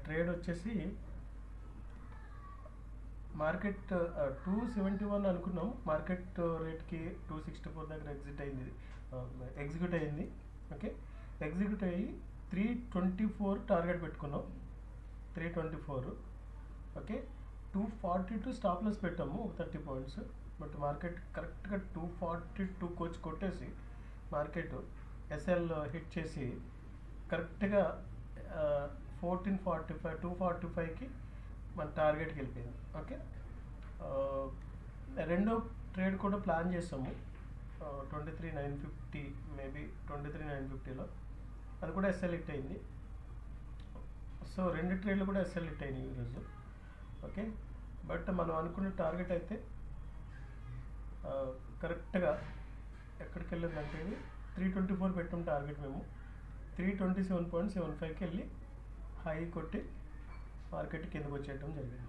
Trade వచ్చేసి market 271 అనుకున్నాం, market రేట్కి 264 దగ్గర ఎగ్జిక్యూట్ అయింది. ఓకే, ఎగ్జిక్యూట్ అయ్యి 324 టార్గెట్ పెట్టుకున్నాం, 324. ఓకే, 242 స్టాప్ లాస్ పెట్టాము, 30 పాయింట్స్. బట్ మార్కెట్ కరెక్ట్గా 242 కొట్టేసి మార్కెట్ ఎస్ఎల్ హిట్ చేసి కరెక్ట్గా 1445 245కి మన టార్గెట్కి వెళ్ళిపోయింది. ఓకే, రెండో ట్రేడ్ కూడా ప్లాన్ చేసాము 23,950, మేబీ 23,950లో, అది కూడా ఎస్ఎల్ హిట్ అయింది. సో రెండు ట్రేడ్లు కూడా ఎస్ఎల్ హిట్ అయినాయి ఈరోజు. ఓకే, బట్ మనం అనుకున్న టార్గెట్ అయితే కరెక్ట్గా ఎక్కడికి వెళ్ళిందంటే 324 పెట్టాం టార్గెట్, మేము 327.75కి వెళ్ళి హై కొట్టి మార్కెట్ కిందకు వచ్చేయటం జరిగింది.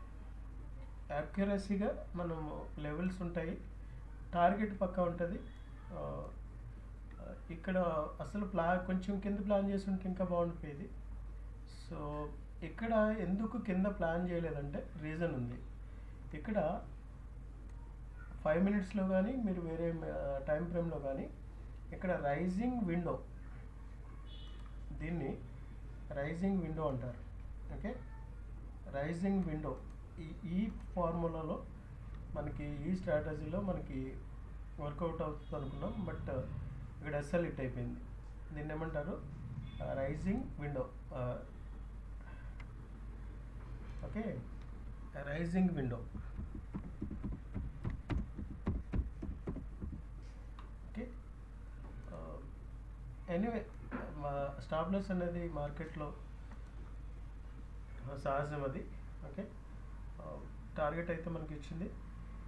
యాక్యురసీగా మనము లెవెల్స్ ఉంటాయి, టార్గెట్ పక్కా ఉంటుంది. ఇక్కడ అసలు కొంచెం కింద ప్లాన్ చేసి ఉంటే ఇంకా బాగుండిపోయేది. సో ఇక్కడ ఎందుకు కింద ప్లాన్ చేయలేదంటే రీజన్ ఉంది. ఇక్కడ 5 మినిట్స్లో కానీ మీరు వేరే టైం ఫ్రేమ్లో కానీ ఇక్కడ రైజింగ్ విండో, దీన్ని రైజింగ్ విండో అంటారు. ఓకే, రైజింగ్ విండో ఈ ఫార్ములాలో మనకి ఈ స్ట్రాటజీలో మనకి వర్కౌట్ అవుతుంది అనుకున్నాం, బట్ ఇక్కడ ఎస్ఎల్ హిట్ అయిపోయింది. దీన్ని ఏమంటారు? Rising window. Okay, rising window. Okay, anyway stop loss అనేది మార్కెట్లో సహజం అది. ఓకే, టార్గెట్ అయితే మనకి ఇచ్చింది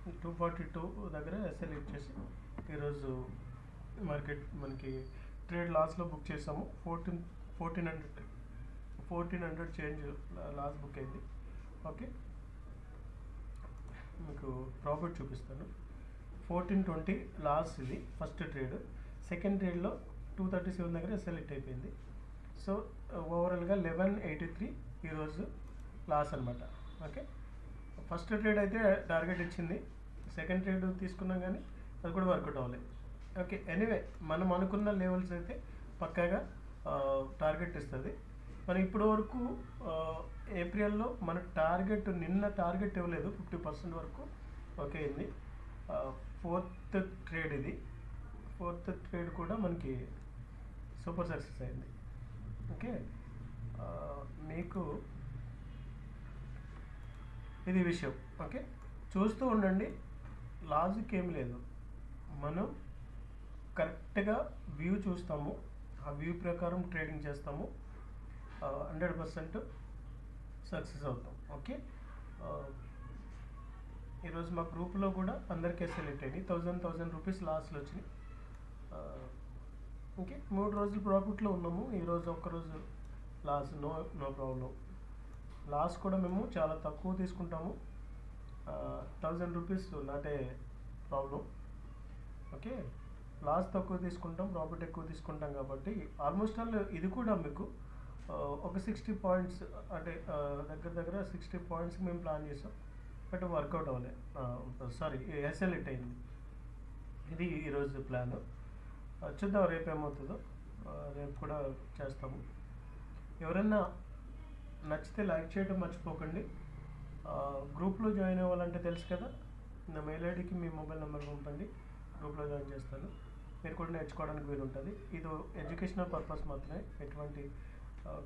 242 దగ్గర ఎస్ఎల్ ఇచ్చేసి ఈరోజు మార్కెట్ మనకి ట్రేడ్ లాస్లో బుక్ చేసాము. 1400 చేంజ్ లాస్ బుక్ అయింది. ఓకే, మీకు ప్రాఫిట్ చూపిస్తాను. 1420 లాస్ ఇది ఫస్ట్ ట్రేడ్. సెకండ్ ట్రేడ్లో 237 దగ్గర ఎస్ఎల్ హిట్ అయిపోయింది. సో ఓవరాల్గా 1183 ఈరోజు లాస్ అనమాట. ఓకే, ఫస్ట్ ట్రేడ్ అయితే టార్గెట్ ఇచ్చింది, సెకండ్ ట్రేడ్ తీసుకున్నాం కానీ అది కూడా వర్కౌట్ అవ్వలేదు. ఓకే, ఎనీవే మనం అనుకున్న లెవెల్స్ అయితే పక్కాగా టార్గెట్ ఇస్తుంది. మనం ఇప్పటి వరకు ఏప్రిల్లో మన టార్గెట్, నిన్న టార్గెట్ ఇవ్వలేదు, 50% వరకు ఓకే అయింది. ఫోర్త్ ట్రేడ్ ఇది, ఫోర్త్ ట్రేడ్ కూడా మనకి సూపర్ సక్సెస్ అయింది. ఓకే, మీకు ఇది విషయం. ఓకే, చూస్తూ ఉండండి, లాజిక్ ఏమి లేదు, మనం కరెక్ట్గా వ్యూ చూస్తాము, ఆ వ్యూ ప్రకారం ట్రేడింగ్ చేస్తాము, 100% సక్సెస్ అవుతాం. ఓకే, ఈరోజు మా గ్రూప్లో కూడా అందరికీ సెలెక్ట్ అయినాయి, 1000 రూపీస్ లాస్లో వచ్చినాయి. ఓకే, 3 రోజులు ప్రాఫిట్లో ఉన్నాము, ఈరోజు ఒక్కరోజు లాస్, నో ప్రాబ్లం. లాస్ కూడా మేము చాలా తక్కువ తీసుకుంటాము, 1000 rupees not a problem. Okay, loss తక్కువ తీసుకుంటాం, ప్రాఫిట్ ఎక్కువ తీసుకుంటాం కాబట్టి ఆల్మోస్ట్ ఆల్ ఇది కూడా మీకు ఒక 60 పాయింట్స్, అంటే దగ్గర 60 పాయింట్స్ మేము ప్లాన్ చేసాం, బట్ వర్కౌట్ అవ్వలేదు. సారీ, ఎస్ఎల్ హిట్ అయింది. ఇది ఈరోజు ప్లాన్. చూద్దాం రేపు ఏమవుతుందో, రేపు కూడా చేస్తాము. ఎవరన్నా నచ్చితే లైక్ చేయడం మర్చిపోకండి. గ్రూప్లో జాయిన్ అవ్వాలంటే తెలుసు కదా, నా మెయిల్ ఐడికి మీ మొబైల్ నెంబర్ పంపండి, గ్రూప్లో జాయిన్ చేస్తాను. మీరు కూడా నేర్చుకోవడానికి వీలు ఉంటుంది. ఇది ఎడ్యుకేషనల్ పర్పస్ మాత్రమే, ఎటువంటి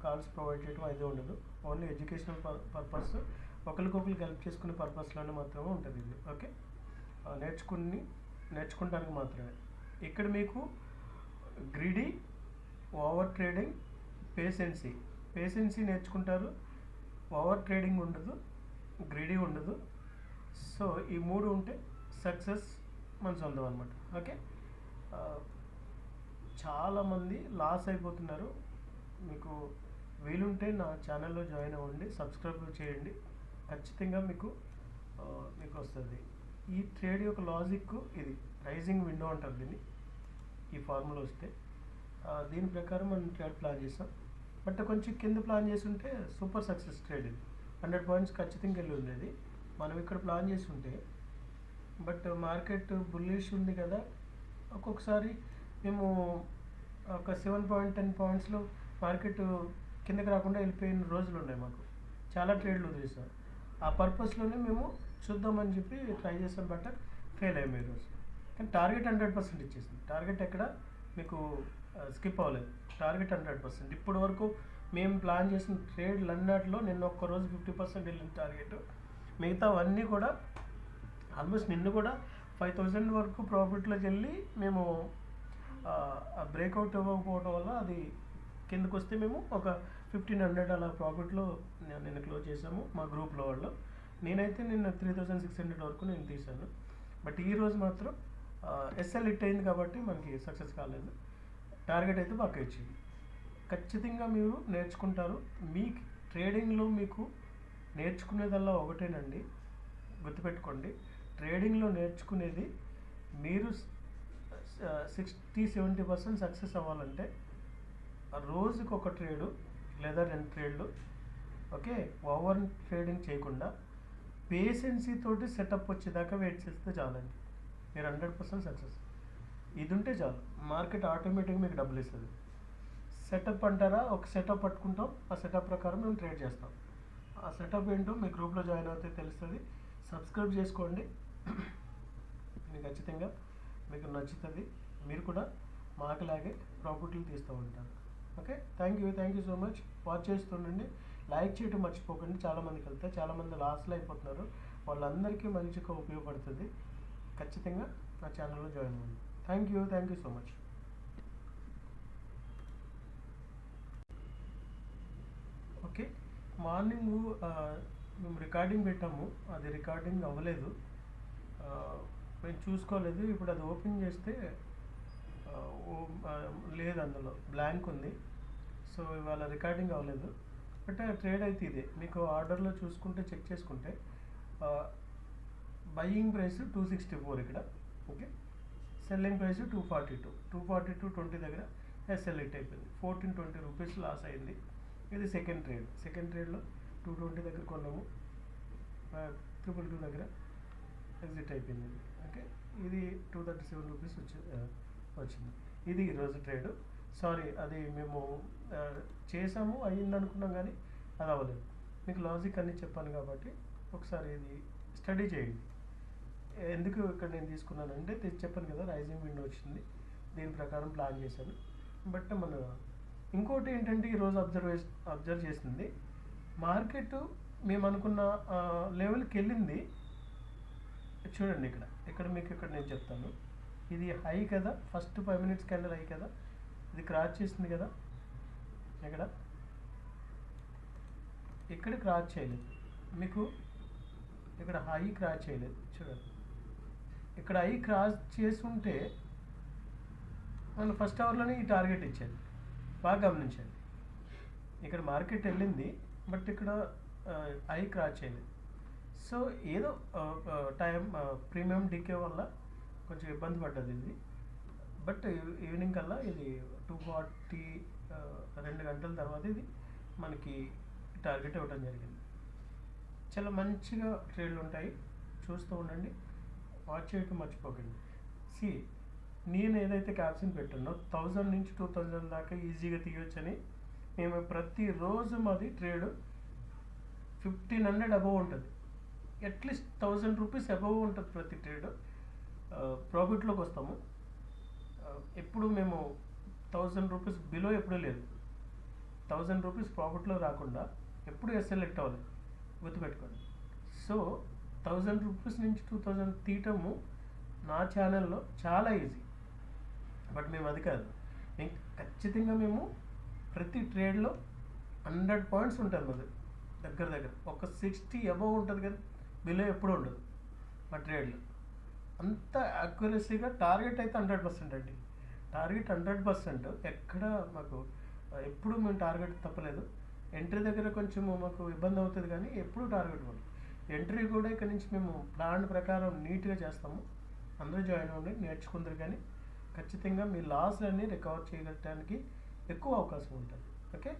కాల్స్ ప్రొవైడ్ చేయడం అయితే ఉండదు. ఓన్లీ ఎడ్యుకేషనల్ పర్పస్, ఒకరికొకరికి హెల్ప్ చేసుకునే పర్పస్లోనే మాత్రమే ఉంటుంది ఇది. ఓకే, నేర్చుకుంటానికి మాత్రమే. ఇక్కడ మీకు గ్రీడీ, ఓవర్ ట్రేడింగ్, పేషెన్సీ నేర్చుకుంటారు. ఓవర్ ట్రేడింగ్ ఉండదు, గ్రీడీ ఉండదు. సో ఈ 3 ఉంటే సక్సెస్ మన సొంతం అనమాట. ఓకే, చాలామంది లాస్ అయిపోతున్నారు. మీకు వీలుంటే నా ఛానల్లో జాయిన్ అవ్వండి, సబ్స్క్రైబ్ చేయండి, ఖచ్చితంగా మీకు వస్తుంది. ఈ ట్రేడ్ యొక్క లాజిక్ ఇది, రైజింగ్ విండో అంటారు దీన్ని. ఈ ఫార్ములా వస్తే దీని ప్రకారం మనం ట్రేడ్ ప్లాన్ చేస్తాం. బట్ కొంచెం కింద ప్లాన్ చేసి ఉంటే సూపర్ సక్సెస్ ట్రేడ్ ఇది. 100 పాయింట్స్ ఖచ్చితంగా వెళ్ళి ఉండేది మనం ఇక్కడ ప్లాన్ చేసి ఉంటే. బట్ మార్కెట్ బుల్లిష్ ఉంది కదా, ఒక్కొక్కసారి మేము ఒక 7.10 పాయింట్స్లో మార్కెట్ కిందకి రాకుండా వెళ్ళిపోయిన రోజులు ఉన్నాయి. మాకు చాలా ట్రేడ్లు వదిలేసాం. ఆ పర్పస్లోనే మేము చూద్దామని చెప్పి ట్రై చేసాం, బట్ ఫెయిల్ అయ్యాము ఈరోజు. కానీ టార్గెట్ 100% ఇచ్చేసింది. టార్గెట్ ఎక్కడ మీకు స్కిప్ అవ్వలేదు. టార్గెట్ 100%. ఇప్పటి వరకు మేము ప్లాన్ చేసిన ట్రేడ్లు అన్నట్లో నిన్న ఒక్కరోజు 50% వెళ్ళిన టార్గెట్. మిగతావన్నీ కూడా ఆల్మోస్ట్ నిన్ను కూడా 5,000 వరకు ప్రాఫిట్లోకి వెళ్ళి మేము బ్రేక్అవుట్ ఇవ్వకపోవడం వల్ల అది కిందకు వస్తే మేము ఒక 1,500 అలా ప్రాఫిట్లో నిన్న క్లోజ్ చేసాము మా గ్రూప్లో వాళ్ళు. నేనైతే నిన్న 3,600 వరకు నేను తీసాను. బట్ ఈరోజు మాత్రం ఎస్ఎల్ హిట్ అయింది కాబట్టి మనకి సక్సెస్ కాలేదు. టార్గెట్ అయితే పక్క ఇచ్చింది. ఖచ్చితంగా మీరు నేర్చుకుంటారు. మీ ట్రేడింగ్లో మీకు నేర్చుకునేదల్లా ఒకటేనండి, గుర్తుపెట్టుకోండి. ట్రేడింగ్లో నేర్చుకునేది మీరు 60-70% సక్సెస్ అవ్వాలంటే రోజుకి ఒక ట్రేడు లేదా 2 ట్రేడ్లు, ఓకే, ఓవర్ ట్రేడింగ్ చేయకుండా పేషెన్సీ తోటి సెటప్ వచ్చేదాకా వెయిట్ చేస్తే చాలండి. మీరు 100% సక్సెస్. ఇది ఉంటే చాలు, మార్కెట్ ఆటోమేటిక్గా మీకు డబ్బులు ఇస్తుంది. సెటప్ అంటారా, ఒక సెటప్ పట్టుకుంటాం, ఆ సెటప్ ప్రకారం మేము ట్రేడ్ చేస్తాం. ఆ సెటప్ ఏంటో మీ గ్రూప్లో జాయిన్ అవుతే తెలుస్తుంది. సబ్స్క్రైబ్ చేసుకోండి, మీకు ఖచ్చితంగా మీకు నచ్చుతుంది. మీరు కూడా మాకులాగే ప్రాఫిట్లు తీస్తూ ఉంటారు. Okay, thank you so much. Watch చేస్తుండండి, లైక్ చేయడం మర్చిపోకండి. చాలామందికి వెళ్తే చాలామంది లాస్లో అయిపోతున్నారు, వాళ్ళందరికీ మంచిగా ఉపయోగపడుతుంది. ఖచ్చితంగా నా ఛానల్లో జాయిన్ అవ్వండి. Thank you so much. Okay, morning మేము రికార్డింగ్ పెట్టాము, అది రికార్డింగ్ అవ్వలేదు, మేము చూసుకోలేదు. ఇప్పుడు అది ఓపెన్ చేస్తే లేదు, అందులో బ్లాంక్ ఉంది. సో ఇవాళ రికార్డింగ్ అవ్వలేదు. బట్ ట్రేడ్ అయితే ఇదే. మీకు ఆర్డర్లో చూసుకుంటే చెక్ చేసుకుంటే బయ్యింగ్ ప్రైస్ 264 ఇక్కడ, ఓకే, సెల్లింగ్ ప్రైస్ 242 దగ్గర ఎస్ఎల్ హిట్ అయిపోయింది. 14-20 రూపీస్ లాస్ అయింది. ఇది సెకండ్ ట్రేడ్లో 220 దగ్గర కొన్నాము, 222 దగ్గర ఎగ్జిట్ అయిపోయింది. ఓకే, ఇది 237 రూపీస్ వచ్చింది. ఇది ఈరోజు ట్రేడ్. సారీ, అది మేము చేసాము, అయ్యింది అనుకున్నాం, కానీ అది అవ్వలేదు. మీకు లాజిక్ అన్నీ చెప్పాను కాబట్టి ఒకసారి ఇది స్టడీ చేయండి. ఎందుకు ఇక్కడ నేను తీసుకున్నానంటే చెప్పాను కదా, రైజింగ్ విండో వచ్చింది, దీని ప్రకారం ప్లాన్ చేశాను. బట్ మన ఇంకోటి ఏంటంటే ఈరోజు అబ్జర్వ్ చేసింది, మార్కెట్ మేము అనుకున్న లెవెల్కి వెళ్ళింది. చూడండి ఇక్కడ మీకు నేను చెప్తాను. ఇది హై కదా, ఫస్ట్ 5 మినిట్స్ క్యాండిల్ హై కదా, ఇది క్రాస్ చేసింది కదా, ఇక్కడ క్రాస్ చేయలేదు. మీకు ఇక్కడ హై క్రాస్ చేయలేదు. చూడండి, ఇక్కడ హై క్రాస్ చేసుంటే మనం ఫస్ట్ అవర్లోనే ఈ టార్గెట్ ఇచ్చేది. బాగా గమనించండి, ఇక్కడ మార్కెట్ వెళ్ళింది, బట్ ఇక్కడ హై క్రాస్ చేయలేదు. సో ఏదో ప్రీమియం డికే వల్ల కొంచెం ఇబ్బంది పడ్డది ఇది. బట్ ఈవినింగ్ కల్లా ఇది 2:40 2 గంటల తర్వాత ఇది మనకి టార్గెట్ ఇవ్వడం జరిగింది. చాలా మంచిగా ట్రేడ్లు ఉంటాయి, చూస్తూ ఉండండి, వాచ్ చేయటం మర్చిపోకండి. నేను ఏదైతే క్యాప్షన్ పెట్టానో 1000 నుంచి 2000 దాకా ఈజీగా తీయొచ్చని, మేము ప్రతిరోజు మాది ట్రేడ్ 1500 అబవ్ ఉంటుంది, అట్లీస్ట్ 1000 రూపీస్ అబవ్ ఉంటుంది ప్రతి ట్రేడ్. ప్రాఫిట్లోకి వస్తాము. ఎప్పుడు మేము 1000 రూపీస్ బిలో ఎప్పుడూ లేదు. 1000 రూపీస్ ప్రాఫిట్లో రాకుండా ఎప్పుడు సెలెక్ట్ అవ్వాలి, గుర్తుపెట్టుకోండి. సో 1000 రూపీస్ నుంచి 2000 తీయటము నా ఛానల్లో చాలా ఈజీ. బట్ మేము అది కాదు, ఖచ్చితంగా మేము ప్రతి ట్రేడ్లో 100 పాయింట్స్ ఉంటుంది. మాది దగ్గర ఒక 60 అబవ్ ఉంటుంది, కానీ బిలో ఎప్పుడు ఉండదు మా ట్రేడ్లో. అంత యాక్యురసీగా టార్గెట్ అయితే 100% అండి. టార్గెట్ 100%. ఎక్కడ మాకు ఎప్పుడు మేము టార్గెట్ తప్పలేదు. ఎంట్రీ దగ్గర కొంచెం మాకు ఇబ్బంది అవుతుంది, కానీ ఎప్పుడు టార్గెట్ పడదు. ఎంట్రీ కూడా ఇక్కడ నుంచి మేము ప్లాన్ ప్రకారం నీట్గా చేస్తాము. అందరూ జాయిన్ అవ్వండి, నేర్చుకుందరు, కానీ ఖచ్చితంగా మీ లాస్లన్నీ రికవర్ చేయడానికి ఎక్కువ అవకాశం ఉంటుంది. ఓకే,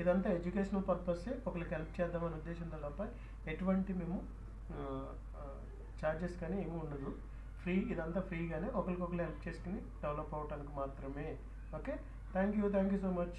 ఇదంతా ఎడ్యుకేషనల్ పర్పస్, ఒకరికి హెల్ప్ చేద్దామనే ఉద్దేశంతో తప్ప ఎటువంటి మేము ఛార్జెస్ కానీ ఏమీ ఉండదు. ఫ్రీ, ఇదంతా ఫ్రీగానే ఒకరికొకరు హెల్ప్ చేసుకుని డెవలప్ అవ్వటానికి మాత్రమే. Okay, thank you so much.